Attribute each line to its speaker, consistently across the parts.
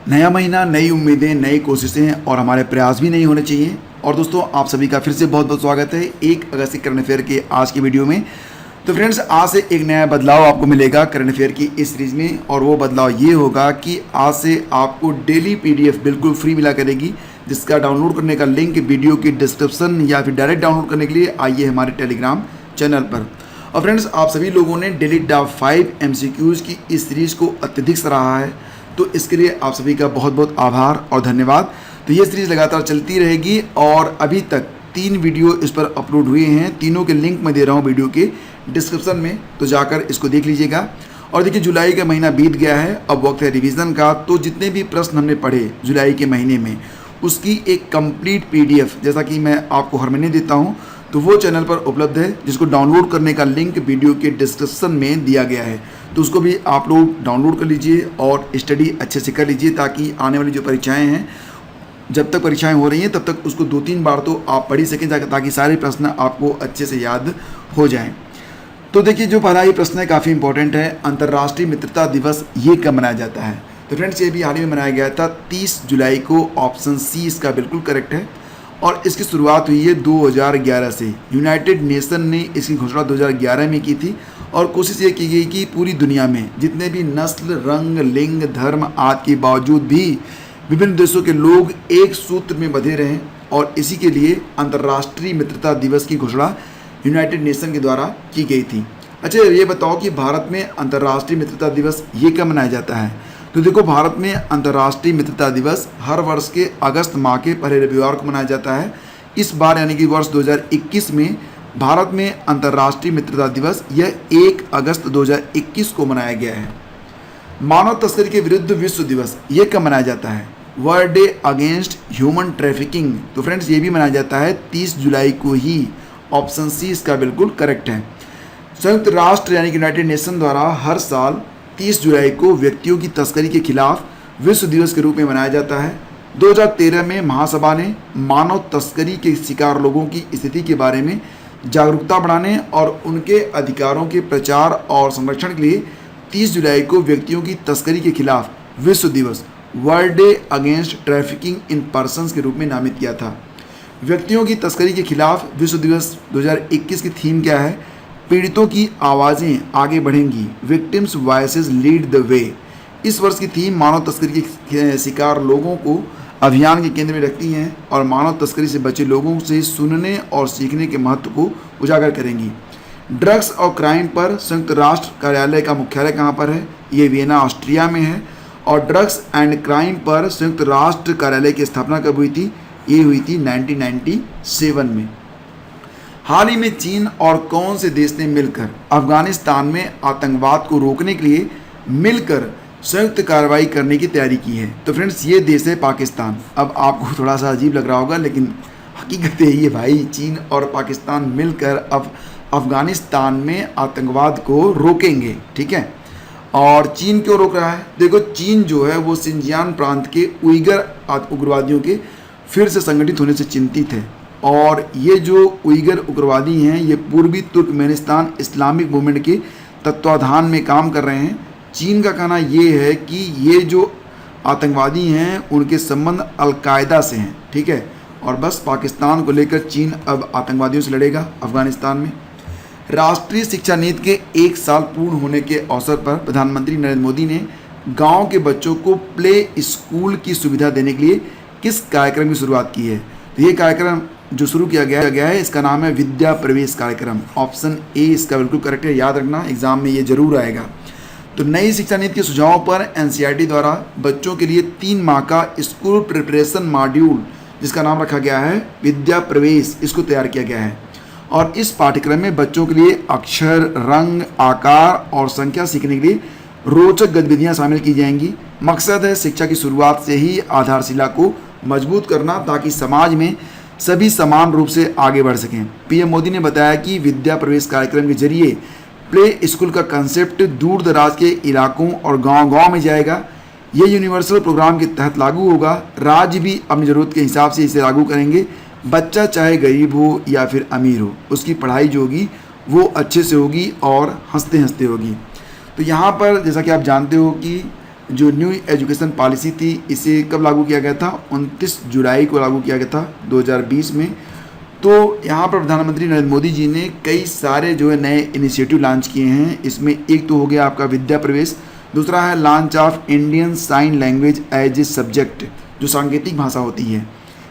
Speaker 1: नया महीना, नई उम्मीदें, नई कोशिशें और हमारे प्रयास भी नहीं होने चाहिए। और दोस्तों, आप सभी का फिर से बहुत बहुत स्वागत है 1 अगस्त की करंट अफेयर के आज की वीडियो में। तो फ्रेंड्स, आज से एक नया बदलाव आपको मिलेगा करंट अफेयर की इस सीरीज में, और वो बदलाव ये होगा कि आज से आपको डेली पीडीएफ बिल्कुल फ्री मिला करेगी, जिसका डाउनलोड करने का लिंक वीडियो की डिस्क्रिप्शन या फिर डायरेक्ट डाउनलोड करने के लिए आइए हमारे टेलीग्राम चैनल पर। और फ्रेंड्स, आप सभी लोगों ने डेली टॉप 5 MCQs की इस सीरीज़ को अत्यधिक सराहा है, तो इसके लिए आप सभी का बहुत बहुत आभार और धन्यवाद। तो ये सीरीज़ लगातार चलती रहेगी और अभी तक 3 वीडियो इस पर अपलोड हुए हैं। तीनों के लिंक मैं दे रहा हूँ वीडियो के डिस्क्रिप्शन में, तो जाकर इसको देख लीजिएगा। और देखिए, जुलाई का महीना बीत गया है, अब वक्त है रिवीजन का। तो जितने भी प्रश्न हमने पढ़े जुलाई के महीने में, उसकी एक कंप्लीट PDF जैसा कि मैं आपको हर महीने देता हूँ, तो वो चैनल पर उपलब्ध है, जिसको डाउनलोड करने का लिंक वीडियो के डिस्क्रिप्शन में दिया गया है। तो उसको भी आप लोग डाउनलोड कर लीजिए और स्टडी अच्छे से कर लीजिए, ताकि आने वाली जो परीक्षाएं हैं, जब तक परीक्षाएं हो रही हैं तब तक उसको 2-3 बार तो आप पढ़ ही सकें, ताकि सारे प्रश्न आपको अच्छे से याद हो जाएं। तो देखिए, जो पहला ही प्रश्न है काफ़ी इंपॉर्टेंट है। अंतर्राष्ट्रीय मित्रता दिवस ये कब मनाया जाता है? तो फ्रेंड्स, ये भी हाल ही में मनाया गया था 30 जुलाई को। ऑप्शन सी इसका बिल्कुल करेक्ट है। और इसकी शुरुआत हुई है 2011 से। यूनाइटेड नेशन ने इसकी घोषणा 2011 में की थी, और कोशिश ये की गई कि पूरी दुनिया में जितने भी नस्ल, रंग, लिंग, धर्म आदि के बावजूद भी विभिन्न देशों के लोग एक सूत्र में बंधे रहें, और इसी के लिए अंतर्राष्ट्रीय मित्रता दिवस की घोषणा यूनाइटेड नेशन के द्वारा की गई थी। अच्छा, ये बताओ कि भारत में अंतर्राष्ट्रीय मित्रता दिवस ये कब मनाया जाता है? तो देखो, भारत में अंतर्राष्ट्रीय मित्रता दिवस हर वर्ष के अगस्त माह के पहले रविवार को मनाया जाता है। इस बार यानी कि वर्ष 2021 में भारत में अंतर्राष्ट्रीय मित्रता दिवस यह 1 अगस्त 2021 को मनाया गया है। मानव तस्करी के विरुद्ध विश्व दिवस ये कब मनाया जाता है? World day against human trafficking. तो फ्रेंड्स, ये भी मनाया जाता है 30 जुलाई को ही। ऑप्शन सी इसका बिल्कुल करेक्ट है। संयुक्त राष्ट्र यानी कि यूनाइटेड नेशन द्वारा हर साल 30 जुलाई को व्यक्तियों की तस्करी के खिलाफ विश्व दिवस के रूप में मनाया जाता है। 2013 में महासभा ने मानव तस्करी के शिकार लोगों की स्थिति के बारे में जागरूकता बढ़ाने और उनके अधिकारों के प्रचार और संरक्षण के लिए 30 जुलाई को व्यक्तियों की तस्करी के खिलाफ विश्व दिवस, world day against trafficking in persons के रूप में नामित किया था। व्यक्तियों की तस्करी के खिलाफ विश्व दिवस 2021 की थीम क्या है? पीड़ितों की आवाज़ें आगे बढ़ेंगी, victims voices lead the way. इस वर्ष की थीम मानव तस्करी के शिकार लोगों को अभियान के केंद्र में रखती हैं, और मानव तस्करी से बचे लोगों से सुनने और सीखने के महत्व को उजागर करेंगी। ड्रग्स और क्राइम पर संयुक्त राष्ट्र कार्यालय का मुख्यालय कहाँ पर है? ये वियना, ऑस्ट्रिया में है। और ड्रग्स एंड क्राइम पर संयुक्त राष्ट्र कार्यालय की स्थापना कब हुई थी? ये हुई थी 1997 में। हाल ही में चीन और कौन से देश ने मिलकर अफगानिस्तान में आतंकवाद को रोकने के लिए मिलकर संयुक्त कार्रवाई करने की तैयारी की है? तो फ्रेंड्स, ये देश है पाकिस्तान। अब आपको थोड़ा सा अजीब लग रहा होगा, लेकिन हकीकत यही है भाई। चीन और पाकिस्तान मिलकर अब अफगानिस्तान में आतंकवाद को रोकेंगे, ठीक है। और चीन क्यों रोक रहा है? देखो, चीन जो है वो सिंजियान प्रांत के उइगर उग्रवादियों के फिर से संगठित होने से चिंतित है। और ये जो उइगर उग्रवादी हैं, ये पूर्वी तुर्कमेनिस्तान इस्लामिक मूवमेंट के तत्वाधान में काम कर रहे हैं। चीन का कहना ये है कि ये जो आतंकवादी हैं उनके संबंध अलकायदा से हैं, ठीक है। और बस पाकिस्तान को लेकर चीन अब आतंकवादियों से लड़ेगा अफगानिस्तान में। राष्ट्रीय शिक्षा नीति के 1 साल पूर्ण होने के अवसर पर प्रधानमंत्री नरेंद्र मोदी ने गांव के बच्चों को प्ले स्कूल की सुविधा देने के लिए किस कार्यक्रम की शुरुआत की है? तो ये कार्यक्रम जो शुरू किया गया है, इसका नाम है विद्या प्रवेश कार्यक्रम। ऑप्शन ए इसका बिल्कुल करेक्ट है, याद रखना, एग्जाम में ये जरूर आएगा। तो नई शिक्षा नीति के सुझावों पर NCERT द्वारा बच्चों के लिए 3 माह का स्कूल प्रिपरेशन मॉड्यूल, जिसका नाम रखा गया है विद्या प्रवेश, इसको तैयार किया गया है। और इस पाठ्यक्रम में बच्चों के लिए अक्षर, रंग, आकार और संख्या सीखने के लिए रोचक गतिविधियां शामिल की जाएंगी। मकसद है शिक्षा की शुरुआत से ही आधारशिला को मजबूत करना, ताकि समाज में सभी समान रूप से आगे बढ़ सकें। PM मोदी ने बताया कि विद्या प्रवेश कार्यक्रम के जरिए प्ले स्कूल का कंसेप्ट दूर दराज के इलाकों और गांव-गांव में जाएगा। ये यूनिवर्सल प्रोग्राम के तहत लागू होगा। राज्य भी अपनी ज़रूरत के हिसाब से इसे लागू करेंगे। बच्चा चाहे गरीब हो या फिर अमीर हो, उसकी पढ़ाई जो होगी वो अच्छे से होगी और हंसते हंसते होगी। तो यहाँ पर जैसा कि आप जानते हो कि जो न्यू एजुकेशन पॉलिसी थी इसे कब लागू किया गया था? 29 जुलाई को लागू किया गया था 2020 में। तो यहाँ पर प्रधानमंत्री नरेंद्र मोदी जी ने कई सारे जो है नए इनिशिएटिव लॉन्च किए हैं। इसमें एक तो हो गया आपका विद्या प्रवेश, दूसरा है launch of Indian sign language as a subject, जो सांकेतिक भाषा होती है।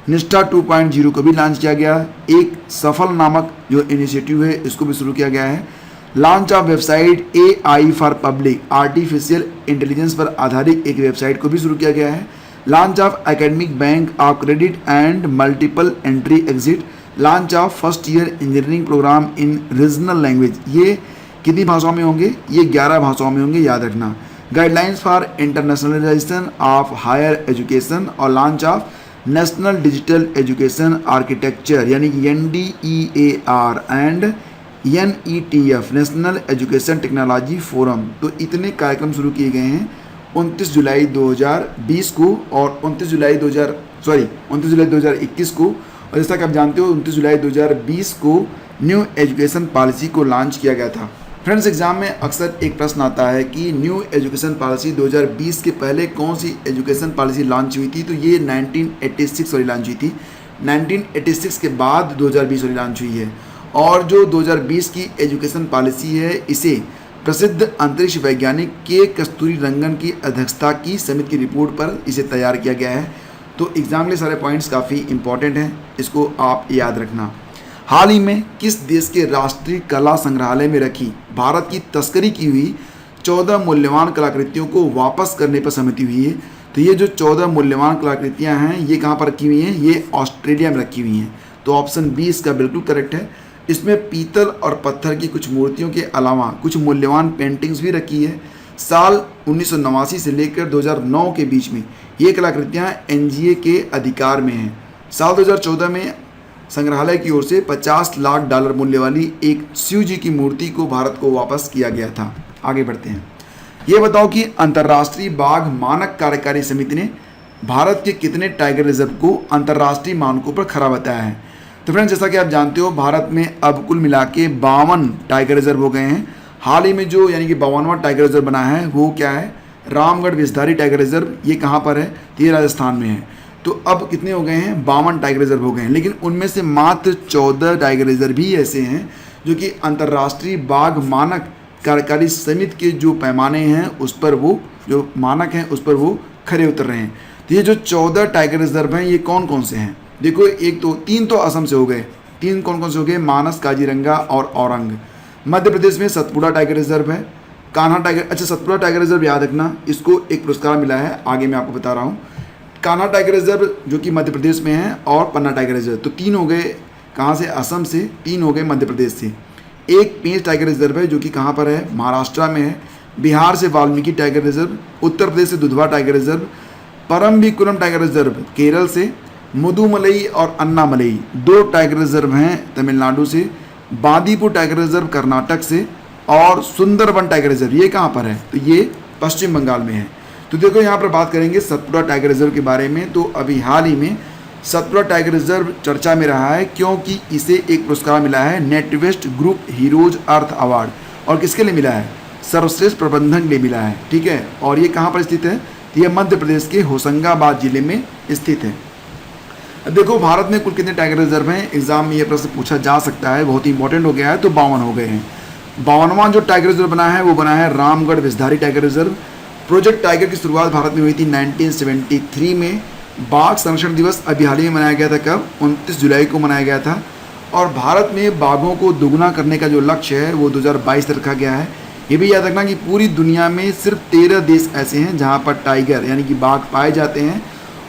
Speaker 1: निष्ठा 2.0 को भी लॉन्च किया गया। एक सफल नामक जो इनिशिएटिव है इसको भी शुरू किया गया है। Launch of website AI for public, artificial intelligence पर आधारित एक वेबसाइट को भी शुरू किया गया है। Launch of academic bank of credit and multiple entry exit, launch of first year engineering programme in regional language. ये कितनी भाषाओं में होंगे? ये 11 भाषाओं में होंगे, याद रखना। Guidelines for internationalisation of higher education और launch of national digital education architecture यानी कि NDEAR and NETF national education technology forum. तो इतने कार्यक्रम शुरू किए गए हैं 29 जुलाई 2020 को और 29 जुलाई 2021 को। और जैसा कि आप जानते हो 29 जुलाई 2020 को न्यू एजुकेशन पॉलिसी को लॉन्च किया गया था। फ्रेंड्स, एग्जाम में अक्सर एक प्रश्न आता है कि न्यू एजुकेशन पॉलिसी 2020 के पहले कौन सी एजुकेशन पॉलिसी लॉन्च हुई थी? तो ये 1986 वाली लॉन्च हुई थी। 1986 के बाद 2020 वाली लॉन्च हुई है। और जो 2020 की एजुकेशन पॉलिसी है इसे प्रसिद्ध अंतरिक्ष वैज्ञानिक के कस्तूरी रंगन की अध्यक्षता की समिति की रिपोर्ट पर इसे तैयार किया गया है। तो एग्जाम के लिए सारे पॉइंट्स काफ़ी इंपॉर्टेंट हैं, इसको आप याद रखना। हाल ही में किस देश के राष्ट्रीय कला संग्रहालय में रखी भारत की तस्करी की हुई 14 मूल्यवान कलाकृतियों को वापस करने पर सहमति हुई है? तो ये जो 14 मूल्यवान कलाकृतियां हैं ये कहाँ पर रखी हुई हैं? ये ऑस्ट्रेलिया में रखी हुई हैं। तो ऑप्शन बी इसका बिल्कुल करेक्ट है। इसमें पीतल और पत्थर की कुछ मूर्तियों के अलावा कुछ मूल्यवान पेंटिंग्स भी रखी है। साल 1989 से लेकर 2009 के बीच में ये कलाकृतियाँ NGA के अधिकार में हैं। साल 2014 में संग्रहालय की ओर से $50 लाख मूल्य वाली एक शिव जी की मूर्ति को भारत को वापस किया गया था। आगे बढ़ते हैं। ये बताओ कि अंतर्राष्ट्रीय बाघ मानक कार्यकारी समिति ने भारत के कितने टाइगर रिजर्व को अंतर्राष्ट्रीय मानकों पर खरा बताया है? तो फ्रेंड्स, जैसा कि आप जानते हो भारत में अब कुल मिला के 52 टाइगर रिजर्व हो गए हैं। हाल ही में जो यानी कि 52वां टाइगर रिजर्व बना है वो क्या है? Ramgarh Vishdhari tiger reserve. ये कहाँ पर है? ये राजस्थान में है। तो अब कितने हो गए हैं? 52 टाइगर रिजर्व हो गए हैं। लेकिन उनमें से मात्र 14 टाइगर रिजर्व ही ऐसे हैं जो कि अंतर्राष्ट्रीय बाघ मानक कार्यकारी समिति के जो पैमाने हैं उस पर वो जो मानक हैं उस पर वो खरे उतर रहे हैं। तो ये जो 14 टाइगर रिजर्व हैं ये कौन कौन से हैं? देखो, एक तो 3 तो असम से हो गए। 3 कौन कौन से हो गए? मानस, काजीरंगा और औरंग। मध्य प्रदेश में सतपुड़ा टाइगर रिजर्व है। कान्हा टाइगर, अच्छा सतपुड़ा टाइगर रिजर्व याद रखना, इसको एक पुरस्कार मिला है, आगे मैं आपको बता रहा हूँ। कान्हा टाइगर रिजर्व जो कि मध्य प्रदेश में है और पन्ना टाइगर रिजर्व। तो 3 हो गए कहाँ से? असम से। 3 हो गए मध्य प्रदेश से। एक पेंच टाइगर रिजर्व है जो कि कहाँ पर है? महाराष्ट्र में है। बिहार से वाल्मीकि टाइगर रिजर्व, उत्तर प्रदेश से Dudhwa tiger reserve, Parambikulam tiger reserve Kerala से, मुदुमलई और अन्नामलई 2 टाइगर रिजर्व हैं तमिलनाडु से, बांदीपुर टाइगर रिजर्व कर्नाटक से और सुंदरबन टाइगर रिजर्व ये कहाँ पर है? तो ये पश्चिम बंगाल में है। तो देखो यहाँ पर बात करेंगे सतपुड़ा टाइगर रिजर्व के बारे में। तो अभी हाल ही में सतपुड़ा टाइगर रिजर्व चर्चा में रहा है क्योंकि इसे एक पुरस्कार मिला है नेटवेस्ट ग्रुप हीरोज अर्थ अवार्ड। और किसके लिए मिला है? सर्वश्रेष्ठ प्रबंधन के लिए मिला है। ठीक है, और ये कहाँ पर स्थित है? तो ये मध्य प्रदेश के होशंगाबाद जिले में स्थित है। अब देखो भारत में कुल कितने टाइगर रिजर्व हैं? एग्जाम में ये प्रश्न पूछा जा सकता है, बहुत ही इंपॉर्टेंट हो गया है। तो 52 हो गए हैं। 52वां जो टाइगर रिजर्व बना है वो बना है Ramgarh Vishdhari tiger reserve. Project tiger की शुरुआत भारत में हुई थी 1973 में। बाघ संरक्षण दिवस अभी हाल ही में मनाया गया था। कब? 29 जुलाई को मनाया गया था। और भारत में बाघों को दोगुना करने का जो लक्ष्य है वो 2022 तक रखा गया है। ये भी याद रखना कि पूरी दुनिया में सिर्फ 13 देश ऐसे हैं जहाँ पर टाइगर यानी कि बाघ पाए जाते हैं।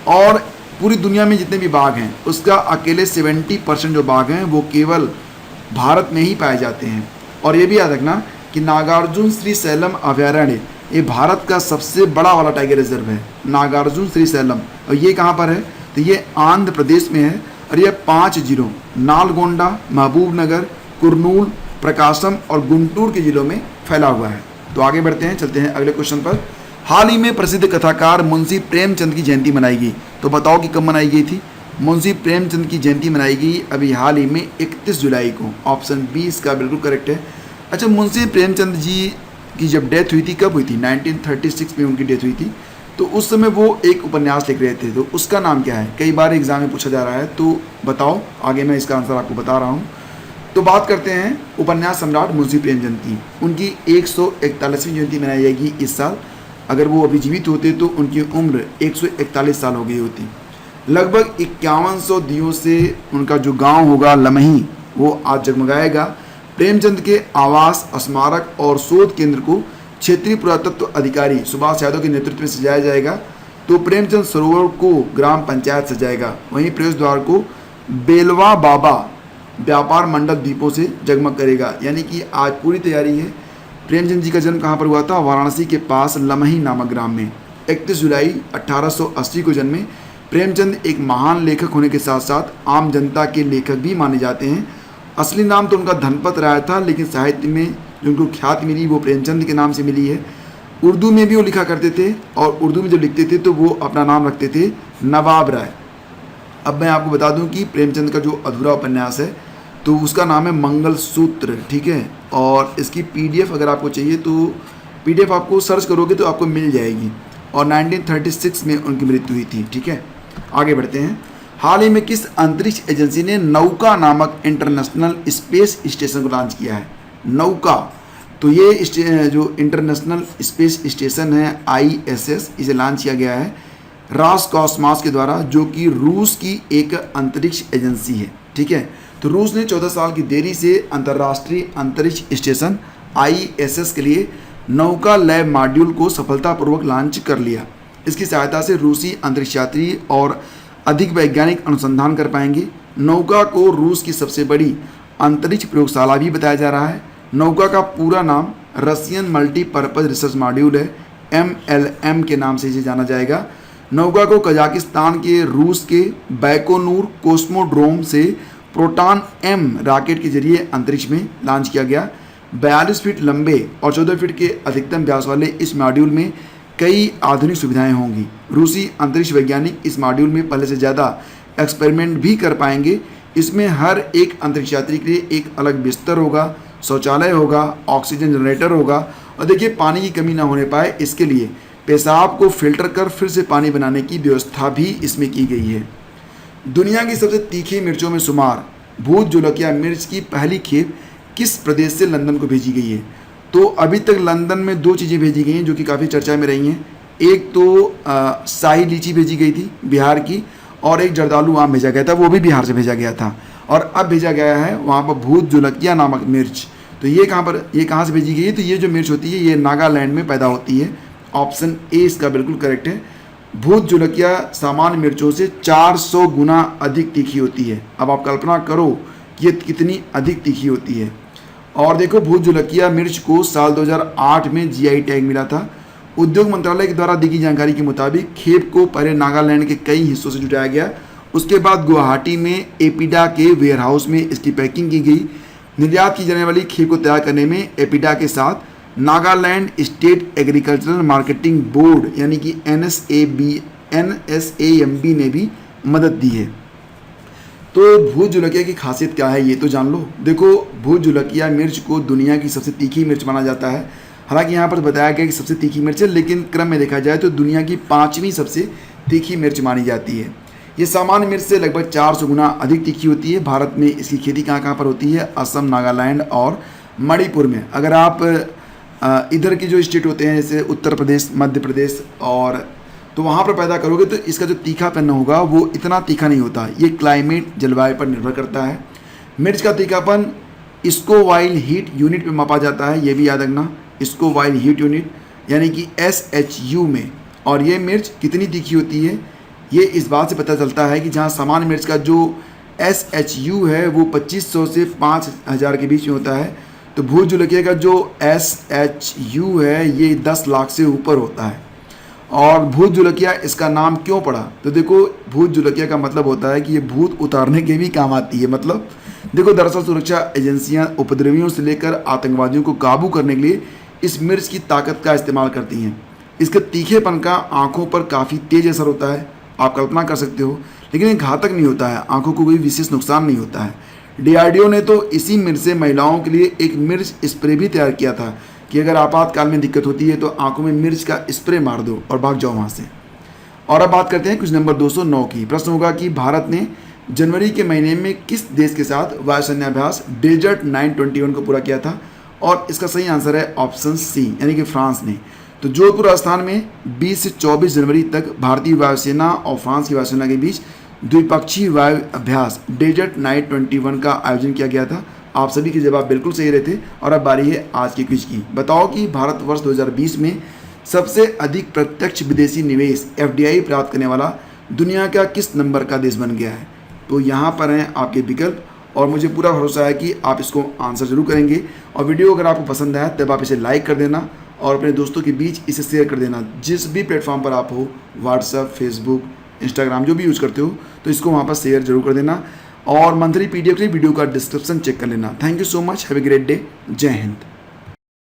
Speaker 1: और पूरी दुनिया में जितने भी बाघ हैं उसका अकेले 70% जो बाघ हैं वो केवल भारत में ही पाए जाते हैं। और ये भी याद रखना कि नागार्जुन श्री सैलम अभयारण्य ये भारत का सबसे बड़ा वाला टाइगर रिजर्व है, नागार्जुन श्री सैलम। और ये कहाँ पर है? तो ये आंध्र प्रदेश में है। और ये 5 जिलों नालगोंडा, महबूबनगर, कुर्नूल, प्रकाशम और गुंटूर के जिलों में फैला हुआ है। तो आगे बढ़ते हैं, चलते हैं अगले क्वेश्चन पर। हाल ही में प्रसिद्ध कथाकार मुंशी प्रेमचंद की जयंती मनाई गई। तो बताओ कि कब मनाई गई थी? मुंशी प्रेमचंद की जयंती मनाई गई अभी हाल ही में 31 जुलाई को। ऑप्शन बी इसका बिल्कुल करेक्ट है। अच्छा, मुंशी प्रेमचंद जी की जब डेथ हुई थी कब हुई थी? 1936 में उनकी डेथ हुई थी। तो उस समय वो एक उपन्यास लिख रहे थे, तो उसका नाम क्या है? कई बार एग्जाम में पूछा जा रहा है, तो बताओ। आगे मैं इसका आंसर आपको बता रहा हूँ। तो बात करते हैं उपन्यास सम्राट मुंशी प्रेमचंद की। उनकी 141वीं जयंती मनाई जाएगी इस साल। अगर वो अभी जीवित होते तो उनकी उम्र 141 साल हो गई होती। लगभग 5100 दियों से उनका जो गांव होगा लमही, वो आज जगमगाएगा। प्रेमचंद के आवास, स्मारक और शोध केंद्र को क्षेत्रीय पुरातत्व अधिकारी सुभाष यादव के नेतृत्व में सजाया जाएगा। तो प्रेमचंद सरोवर को ग्राम पंचायत सजाएगा। वहीं प्रवेश द्वार को बेलवा बाबा व्यापार मंडल दीपों से जगमग करेगा। यानी कि आज पूरी तैयारी है। प्रेमचंद जी का जन्म कहाँ पर हुआ था? वाराणसी के पास लमही नामक ग्राम में 31 जुलाई 1880 को जन्मे। प्रेमचंद एक महान लेखक होने के साथ साथ आम जनता के लेखक भी माने जाते हैं। असली नाम तो उनका धनपत राय था, लेकिन साहित्य में जो उनको ख्याति मिली वो प्रेमचंद के नाम से मिली है। उर्दू में भी वो लिखा करते थे, और उर्दू में जब लिखते थे तो वो अपना नाम रखते थे नवाब राय। अब मैं आपको बता दूं कि प्रेमचंद का जो अधूरा उपन्यास है तो उसका नाम है मंगलसूत्र, ठीक है। और इसकी PDF अगर आपको चाहिए तो PDF आपको सर्च करोगे तो आपको मिल जाएगी। और 1936 में उनकी मृत्यु हुई थी, ठीक है। आगे बढ़ते हैं। हाल ही में किस अंतरिक्ष एजेंसी ने नौका नामक इंटरनेशनल स्पेस स्टेशन को लॉन्च किया है? नौका, तो ये जो इंटरनेशनल स्पेस स्टेशन है ISS, इसे लॉन्च किया गया है रॉसकॉस्मॉस के द्वारा, जो कि रूस की एक अंतरिक्ष एजेंसी है, ठीक है। तो रूस ने 14 साल की देरी से अंतर्राष्ट्रीय अंतरिक्ष स्टेशन ISS के लिए नौका लैब मॉड्यूल को सफलतापूर्वक लॉन्च कर लिया। इसकी सहायता से रूसी अंतरिक्ष यात्री और अधिक वैज्ञानिक अनुसंधान कर पाएंगे। नौका को रूस की सबसे बड़ी अंतरिक्ष प्रयोगशाला भी बताया जा रहा है। नौका का पूरा नाम रशियन मल्टीपर्पज रिसर्च मॉड्यूल है, MLM के नाम से इसे जाना जाएगा। नौका को कजाकिस्तान के रूस के बैकोनूर कोस्मोड्रोम से प्रोटॉन M रॉकेट के जरिए अंतरिक्ष में लॉन्च किया गया। 42 फीट लंबे और 14 फीट के अधिकतम व्यास वाले इस मॉड्यूल में कई आधुनिक सुविधाएं होंगी। रूसी अंतरिक्ष वैज्ञानिक इस मॉड्यूल में पहले से ज़्यादा एक्सपेरिमेंट भी कर पाएंगे। इसमें हर एक अंतरिक्ष यात्री के लिए एक अलग बिस्तर होगा, शौचालय होगा, ऑक्सीजन जनरेटर होगा, और देखिए पानी की कमी ना होने पाए इसके लिए पेशाब को फिल्टर कर फिर से पानी बनाने की व्यवस्था भी इसमें की गई है। दुनिया की सबसे तीखी मिर्चों में शुमार भूत जोलकिया मिर्च की पहली खेप किस प्रदेश से लंदन को भेजी गई है? तो अभी तक लंदन में 2 चीज़ें भेजी गई हैं जो कि काफ़ी चर्चा में रही हैं। एक तो शाही लीची भेजी गई थी बिहार की, और एक जर्दालू आम भेजा गया था, वो भी बिहार से भेजा गया था। और अब भेजा गया है वहाँ पर भूत जोलकिया नामक मिर्च। तो ये कहाँ से भेजी गई है? तो ये जो मिर्च होती है ये नागालैंड में पैदा होती है। ऑप्शन ए इसका बिल्कुल करेक्ट है। भूत जोलकिया सामान्य मिर्चों से 400 गुना अधिक तीखी होती है। अब आप कल्पना करो कि ये कितनी अधिक तीखी होती है। और देखो, भूत जोलकिया मिर्च को साल 2008 में GI टैग मिला था। उद्योग मंत्रालय के द्वारा दी गई जानकारी के मुताबिक खेप को पहले नागालैंड के कई हिस्सों से जुटाया गया, उसके बाद गुवाहाटी में एपिडा के वेयरहाउस में इसकी पैकिंग की गई। निर्यात की जाने वाली खेप को तैयार करने में एपिडा के साथ Nagaland state agricultural marketing board यानी कि NSAMB ने भी मदद दी है। तो भूत जोलकिया की खासियत क्या है ये तो जान लो। देखो, भूत जोलकिया मिर्च को दुनिया की सबसे तीखी मिर्च माना जाता है। हालांकि यहाँ पर बताया गया कि सबसे तीखी मिर्च है, लेकिन क्रम में देखा जाए तो दुनिया की 5वीं सबसे तीखी मिर्च मानी जाती है। ये सामान्य मिर्च से लगभग 400 गुना अधिक तीखी होती है। भारत में इसकी खेती कहाँ पर होती है? असम, नागालैंड और मणिपुर में। अगर आप इधर के जो स्टेट होते हैं जैसे उत्तर प्रदेश, मध्य प्रदेश, और तो वहाँ पर पैदा करोगे तो इसका जो तीखापन होगा वो इतना तीखा नहीं होता। ये क्लाइमेट, जलवायु पर निर्भर करता है। मिर्च का तीखापन स्कोवाइल हीट यूनिट में मापा जाता है, ये भी याद रखना, स्कोवाइल हीट यूनिट यानी कि SHU में। और ये मिर्च कितनी तीखी होती है ये इस बात से पता चलता है कि जहाँ सामान्य मिर्च का जो SHU है वो 2500 से 5000 के बीच में होता है, तो भूत जोलकिया का जो SHU है ये 10 लाख से ऊपर होता है। और भूत जोलकिया इसका नाम क्यों पड़ा? तो देखो, भूत जोलकिया का मतलब होता है कि ये भूत उतारने के भी काम आती है। मतलब देखो, दरअसल सुरक्षा एजेंसियां उपद्रवियों से लेकर आतंकवादियों को काबू करने के लिए इस मिर्च की ताकत का इस्तेमाल करती हैं। इसके तीखेपन का आँखों पर काफ़ी तेज असर होता है, आप कल्पना कर सकते हो, लेकिन ये घातक नहीं होता है, आँखों को कोई विशेष नुकसान नहीं होता है। DRDO ने तो इसी मिर्च से महिलाओं के लिए एक मिर्च स्प्रे भी तैयार किया था कि अगर आपातकाल में दिक्कत होती है तो आंखों में मिर्च का स्प्रे मार दो और भाग जाओ वहाँ से। और अब बात करते हैं क्वेश्चन नंबर 209 की। प्रश्न होगा कि भारत ने जनवरी के महीने में किस देश के साथ वायुसैन्याभ्यास डेजर्ट 921 को पूरा किया था? और इसका सही आंसर है ऑप्शन सी, यानी कि फ्रांस ने। तो जोधपुर राजस्थान में 20 से 24 जनवरी तक भारतीय वायुसेना और फ्रांस की वायुसेना के बीच द्विपक्षीय वायु अभ्यास डेजर्ट 921 का आयोजन किया गया था। आप सभी के जवाब बिल्कुल सही रहे थे। और अब बारी है आज की क्विज की। बताओ कि भारतवर्ष 2020 में सबसे अधिक प्रत्यक्ष विदेशी निवेश FDI प्राप्त करने वाला दुनिया का किस नंबर का देश बन गया है? तो यहाँ पर हैं आपके विकल्प और मुझे पूरा भरोसा है कि आप इसको आंसर जरूर करेंगे। और वीडियो अगर आपको पसंद आया तब आप इसे लाइक कर देना और अपने दोस्तों के बीच इसे शेयर कर देना। जिस भी प्लेटफॉर्म पर आप हो, व्हाट्सएप, फेसबुक, इंस्टाग्राम, जो भी यूज़ करते हो, तो इसको वहाँ पर शेयर जरूर कर देना। और मंथली PDF के लिए वीडियो का डिस्क्रिप्शन चेक कर लेना। Thank you so much. Have a great day. जय हिंद।